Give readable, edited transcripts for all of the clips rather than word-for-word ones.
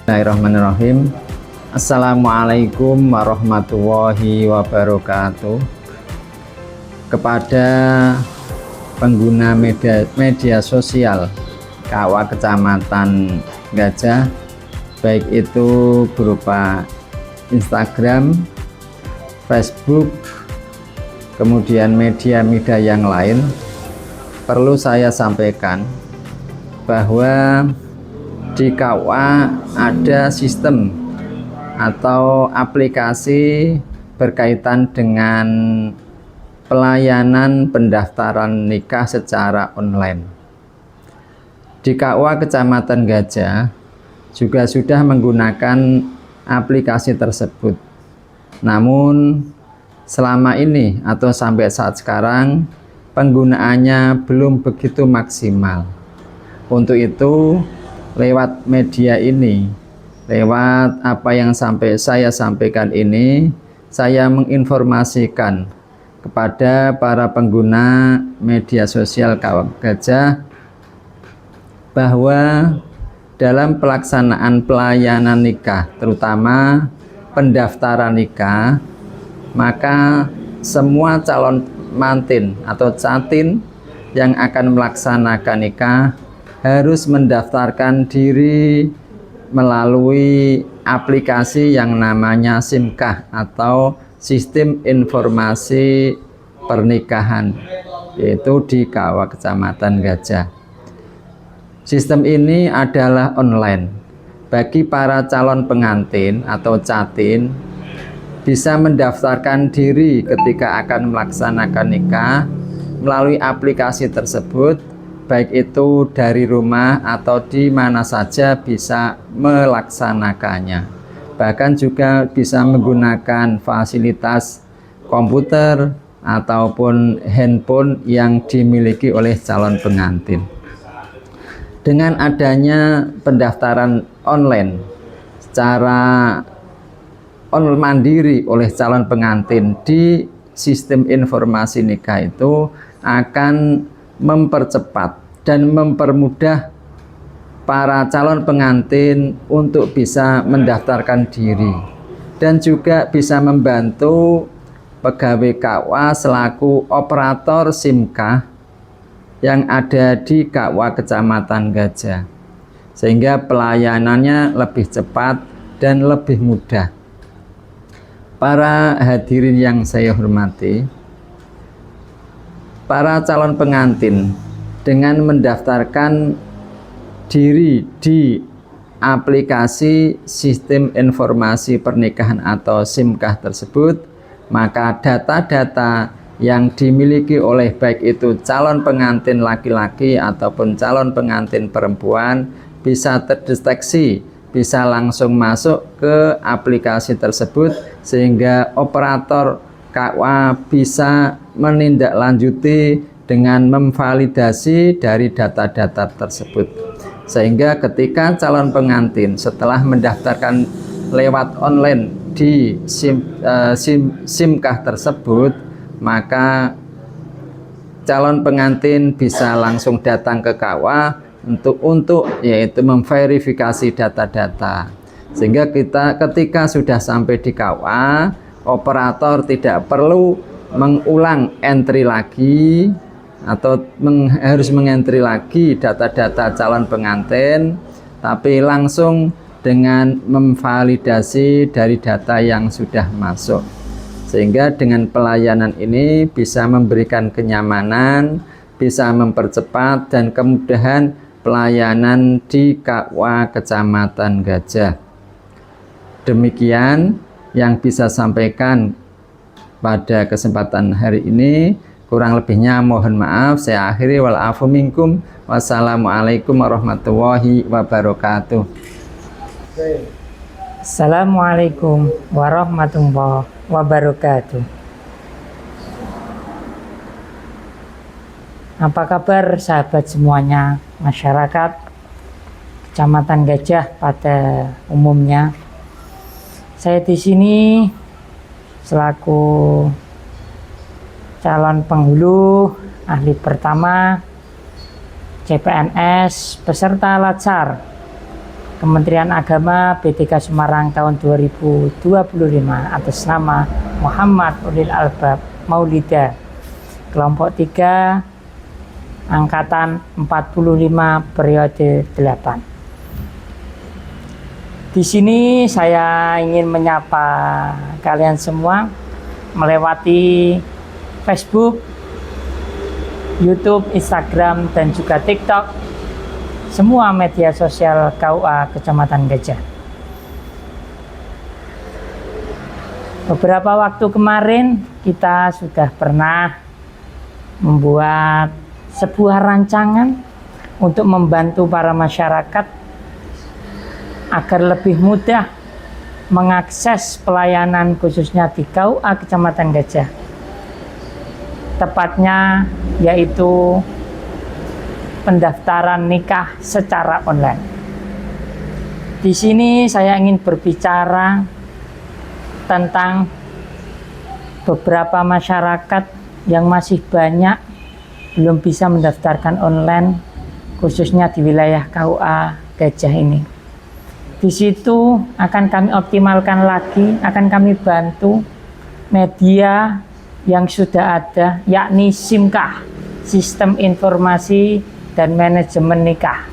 Bismillahirrahmanirrahim. Assalamualaikum warahmatullahi wabarakatuh. Kepada pengguna media sosial KUA Kecamatan Gajah, baik itu berupa Instagram, Facebook, kemudian media-media yang lain, perlu saya sampaikan bahwa di KUA ada sistem atau aplikasi berkaitan dengan pelayanan pendaftaran nikah secara online. Di KUA Kecamatan Gajah juga sudah menggunakan aplikasi tersebut. Namun selama ini atau sampai saat sekarang penggunaannya belum begitu maksimal. Untuk itu, lewat media ini, lewat apa yang saya sampaikan ini, saya menginformasikan kepada para pengguna media sosial KUA Gajah bahwa dalam pelaksanaan pelayanan nikah, terutama pendaftaran nikah, maka semua calon mantin atau catin yang akan melaksanakan nikah harus mendaftarkan diri melalui aplikasi yang namanya SIMKAH atau Sistem Informasi Pernikahan, yaitu di KUA Kecamatan Gajah. Sistem ini adalah online. Bagi para calon pengantin atau catin bisa mendaftarkan diri ketika akan melaksanakan nikah melalui aplikasi tersebut, baik itu dari rumah atau di mana saja bisa melaksanakannya. Bahkan juga bisa menggunakan fasilitas komputer ataupun handphone yang dimiliki oleh calon pengantin. Dengan adanya pendaftaran online secara online mandiri oleh calon pengantin di sistem informasi nikah itu akan mempercepat dan mempermudah para calon pengantin untuk bisa mendaftarkan diri, dan juga bisa membantu pegawai KUA selaku operator SIMKAH yang ada di KUA Kecamatan Gajah, sehingga pelayanannya lebih cepat dan lebih mudah. Para hadirin yang saya hormati, para calon pengantin dengan mendaftarkan diri di aplikasi Sistem Informasi Pernikahan atau SIMKAH tersebut, maka data-data yang dimiliki oleh baik itu calon pengantin laki-laki ataupun calon pengantin perempuan bisa terdeteksi, bisa langsung masuk ke aplikasi tersebut, sehingga operator KUA bisa menindaklanjuti dengan memvalidasi dari data-data tersebut, sehingga ketika calon pengantin setelah mendaftarkan lewat online di SIMKAH tersebut, maka calon pengantin bisa langsung datang ke KUA untuk yaitu memverifikasi data-data, sehingga ketika sudah sampai di KUA, operator tidak perlu mengulang entry lagi atau harus mengentry lagi data-data calon pengantin, tapi langsung dengan memvalidasi dari data yang sudah masuk, sehingga dengan pelayanan ini bisa memberikan kenyamanan, bisa mempercepat dan kemudahan pelayanan di KUA Kecamatan Gajah. Demikian yang bisa sampaikan pada kesempatan hari ini. Kurang lebihnya mohon maaf. Saya akhiri, wal-afu minkum. Wassalamualaikum warahmatullahi wabarakatuh. Assalamualaikum warahmatullahi wabarakatuh. Apa kabar sahabat semuanya, masyarakat Kecamatan Gajah pada umumnya? Saya di sini selaku calon penghulu ahli pertama CPNS peserta Latsar Kementerian Agama BTK Semarang tahun 2025 atas nama Muhammad Ulil Albab Maulida kelompok 3 angkatan 45 periode 8. Di sini saya ingin menyapa kalian semua melewati Facebook, YouTube, Instagram, dan juga TikTok, semua media sosial KUA Kecamatan Gajah. Beberapa waktu kemarin kita sudah pernah membuat sebuah rancangan untuk membantu para masyarakat agar lebih mudah mengakses pelayanan khususnya di KUA Kecamatan Gajah. Tepatnya yaitu pendaftaran nikah secara online. Di sini saya ingin berbicara tentang beberapa masyarakat yang masih banyak belum bisa mendaftarkan online, khususnya di wilayah KUA Gajah ini. Di situ akan kami optimalkan lagi, akan kami bantu media yang sudah ada, yakni SIMKAH, Sistem Informasi dan Manajemen Nikah.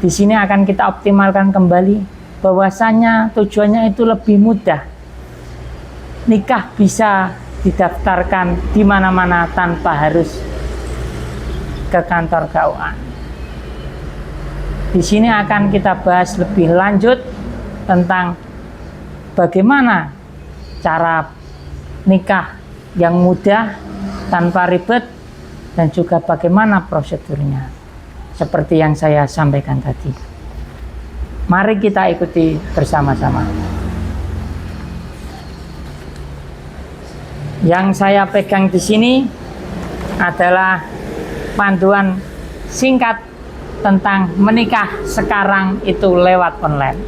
Di sini akan kita optimalkan kembali, bahwasanya tujuannya itu lebih mudah. Nikah bisa didaftarkan di mana-mana tanpa harus ke kantor KUA. Di sini akan kita bahas lebih lanjut tentang bagaimana cara nikah yang mudah tanpa ribet dan juga bagaimana prosedurnya. Seperti yang saya sampaikan tadi. Mari kita ikuti bersama-sama. Yang saya pegang di sini adalah panduan singkat tentang menikah sekarang itu lewat online.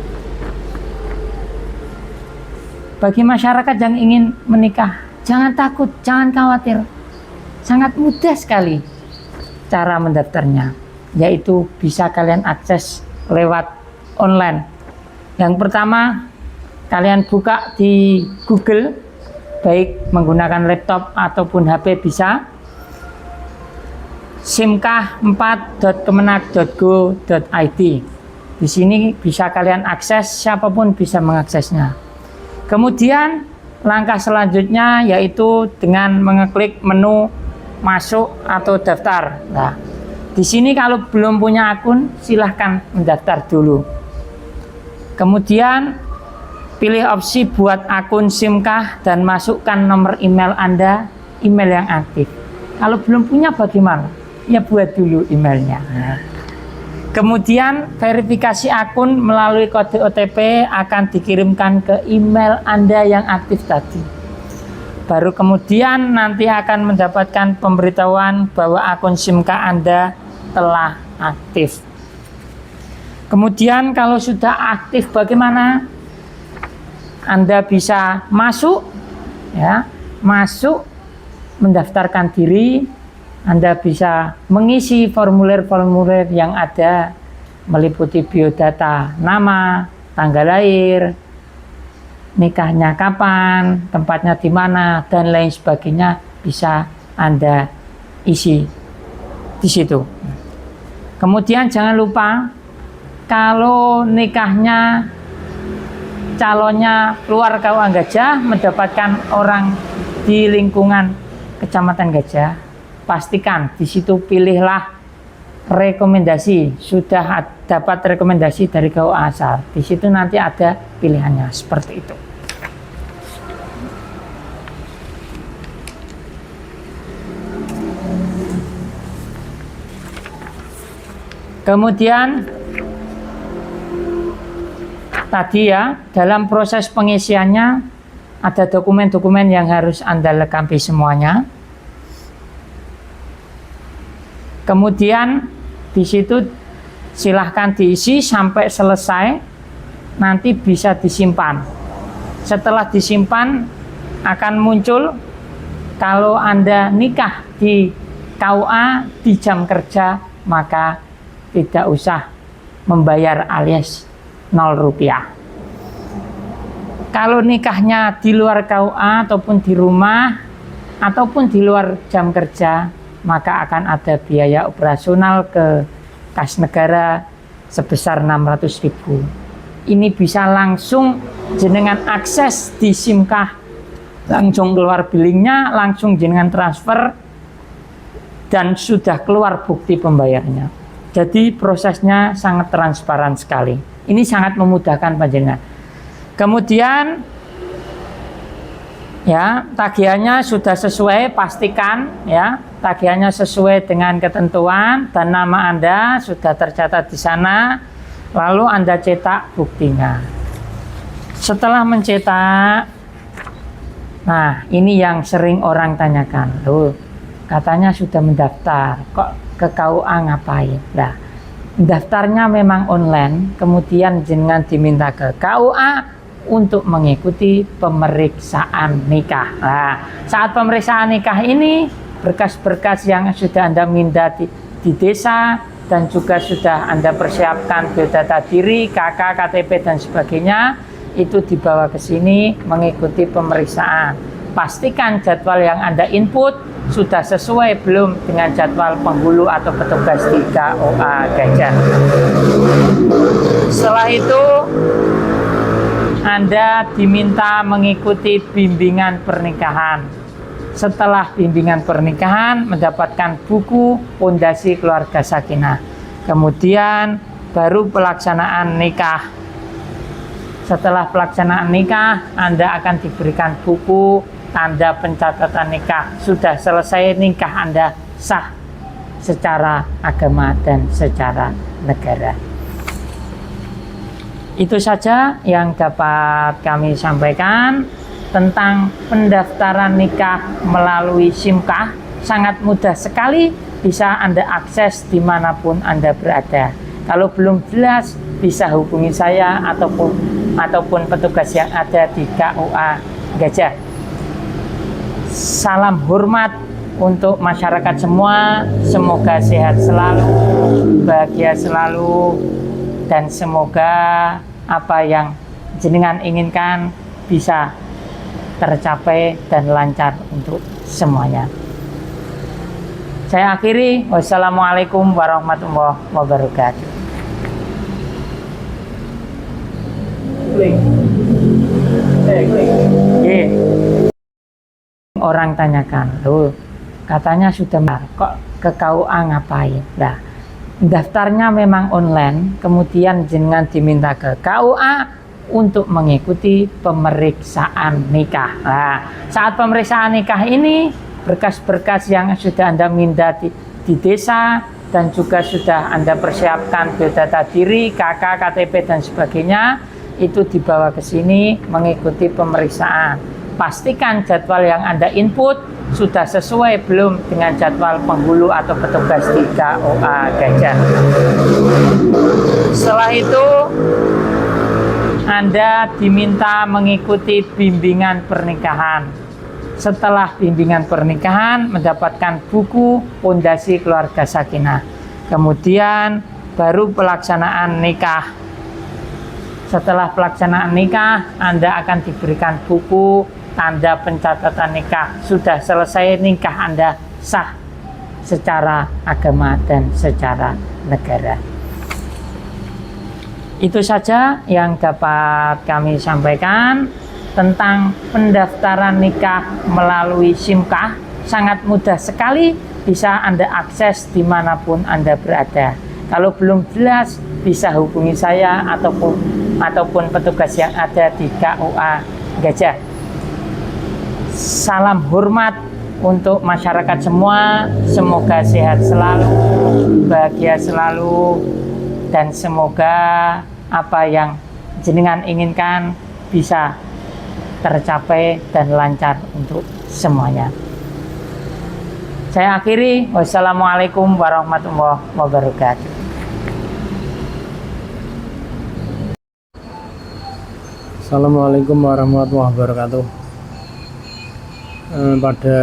Bagi masyarakat yang ingin menikah, jangan takut, jangan khawatir. Sangat mudah sekali cara mendaftarnya, yaitu bisa kalian akses lewat online. Yang pertama, kalian buka di Google, baik menggunakan laptop ataupun HP bisa. simkah4.kemenag.go.id. Di sini bisa kalian akses, siapapun bisa mengaksesnya. Kemudian langkah selanjutnya yaitu dengan mengeklik menu masuk atau daftar. Nah, di sini kalau belum punya akun, silahkan mendaftar dulu. Kemudian pilih opsi buat akun SIMKAH dan masukkan nomor email Anda, email yang aktif. Kalau belum punya bagaimana? Ya buat dulu emailnya. Nah, kemudian verifikasi akun melalui kode OTP akan dikirimkan ke email Anda yang aktif tadi. Baru kemudian nanti akan mendapatkan pemberitahuan bahwa akun SIMKAH Anda telah aktif. Kemudian kalau sudah aktif bagaimana? Anda bisa masuk, ya, masuk mendaftarkan diri. Anda bisa mengisi formulir-formulir yang ada, meliputi biodata, nama, tanggal lahir, nikahnya kapan, tempatnya di mana, dan lain sebagainya bisa Anda isi di situ. Kemudian jangan lupa, kalau nikahnya calonnya keluar KUA Gajah, mendapatkan orang di lingkungan Kecamatan Gajah, pastikan di situ pilihlah rekomendasi, sudah dapat rekomendasi dari KUA asal. Di situ nanti ada pilihannya seperti itu. Kemudian tadi ya, dalam proses pengisiannya ada dokumen-dokumen yang harus Anda lengkapi semuanya. Kemudian di situ silahkan diisi sampai selesai, nanti bisa disimpan. Setelah disimpan akan muncul kalau Anda nikah di KUA di jam kerja, maka tidak usah membayar alias Rp0. Kalau nikahnya di luar KUA ataupun di rumah ataupun di luar jam kerja, maka akan ada biaya operasional ke kas negara sebesar 600.000. Ini bisa langsung jenengan akses di SIMKah, langsung keluar billingnya, langsung jenengan transfer, dan sudah keluar bukti pembayarnya. Jadi prosesnya sangat transparan sekali. Ini sangat memudahkan panjenengan. Kemudian ya, tagihannya sudah sesuai, pastikan ya tagihannya sesuai dengan ketentuan dan nama Anda sudah tercatat di sana, lalu Anda cetak buktinya. Setelah mencetak, nah ini yang sering orang tanyakan, loh katanya sudah mendaftar, kok ke KUA ngapain? Nah, daftarnya memang online, kemudian jenengan diminta ke KUA untuk mengikuti pemeriksaan nikah. Nah, saat pemeriksaan nikah ini, berkas-berkas yang sudah Anda minta di desa dan juga sudah Anda persiapkan biodata diri, KK, KTP dan sebagainya, itu dibawa ke sini mengikuti pemeriksaan. Pastikan jadwal yang Anda input sudah sesuai belum dengan jadwal penghulu atau petugas di KUA Gajah. Setelah itu Anda diminta mengikuti bimbingan pernikahan. Setelah bimbingan pernikahan, mendapatkan buku Pondasi Keluarga Sakinah. Kemudian baru pelaksanaan nikah. Setelah pelaksanaan nikah, Anda akan diberikan buku tanda pencatatan nikah. Sudah selesai nikah Anda sah secara agama dan secara negara. Itu saja yang dapat kami sampaikan tentang pendaftaran nikah melalui SIMKah. Sangat mudah sekali, bisa Anda akses dimanapun Anda berada. Kalau belum jelas, bisa hubungi saya ataupun petugas yang ada di KUA Gajah. Salam hormat untuk masyarakat semua. Semoga sehat selalu, bahagia selalu, dan semoga apa yang jenengan inginkan bisa tercapai dan lancar untuk semuanya. Saya akhiri. Wassalamualaikum warahmatullahi wabarakatuh. Orang tanyakan, loh katanya sudah kok ke KUA ngapain? Nah, daftarnya memang online, kemudian jenengan diminta ke KUA untuk mengikuti pemeriksaan nikah. Nah, saat pemeriksaan nikah ini, berkas-berkas yang sudah Anda minta di desa dan juga sudah Anda persiapkan biodata diri, KK, KTP dan sebagainya, itu dibawa ke sini mengikuti pemeriksaan. Pastikan jadwal yang Anda input sudah sesuai belum dengan jadwal penghulu atau petugas di KUA Gajah. Setelah itu Anda diminta mengikuti bimbingan pernikahan. Setelah bimbingan pernikahan, mendapatkan buku Pondasi Keluarga Sakinah. Kemudian baru pelaksanaan nikah. Setelah pelaksanaan nikah, Anda akan diberikan buku tanda pencatatan nikah. Sudah selesai nikah Anda sah secara agama dan secara negara. Itu saja yang dapat kami sampaikan tentang pendaftaran nikah melalui SIMKah. Sangat mudah sekali, bisa Anda akses dimanapun Anda berada. Kalau belum jelas, bisa hubungi saya ataupun petugas yang ada di KUA Gajah. Salam hormat untuk masyarakat semua. Semoga sehat selalu, bahagia selalu, dan semoga apa yang jenengan inginkan bisa tercapai dan lancar untuk semuanya. Saya akhiri. Wassalamualaikum warahmatullahi wabarakatuh. Assalamualaikum warahmatullahi wabarakatuh. Pada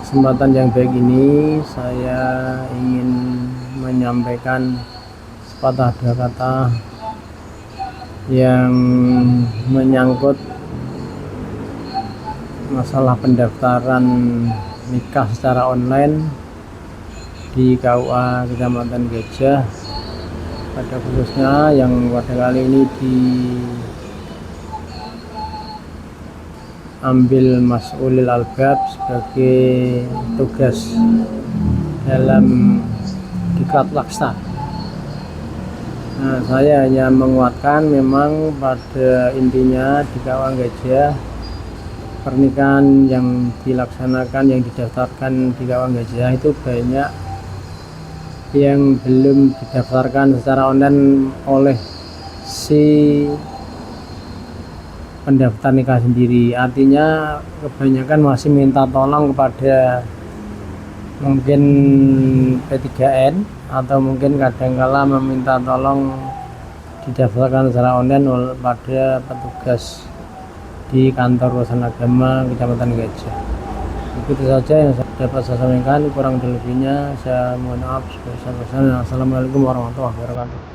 kesempatan yang baik ini, saya ingin menyampaikan sepatah dua kata yang menyangkut masalah pendaftaran nikah secara online di KUA Kecamatan Gajah, pada khususnya yang pada kali ini diambil Mas Ulil Albab sebagai tugas dalam Diklat Laksa. Nah, saya hanya menguatkan memang pada intinya di KUA Gajah pernikahan yang dilaksanakan, yang didaftarkan di KUA Gajah itu banyak yang belum didaftarkan secara online oleh si pendaftar nikah sendiri. Artinya kebanyakan masih minta tolong kepada mungkin P3N atau mungkin kadangkala meminta tolong didaftarkan secara online pada petugas di kantor urusan agama Kecamatan Gajah. Itu saja yang dapat saya sampaikan, kurang lebihnya saya mohon maaf sebesar-besarnya. Assalamualaikum warahmatullahi wabarakatuh.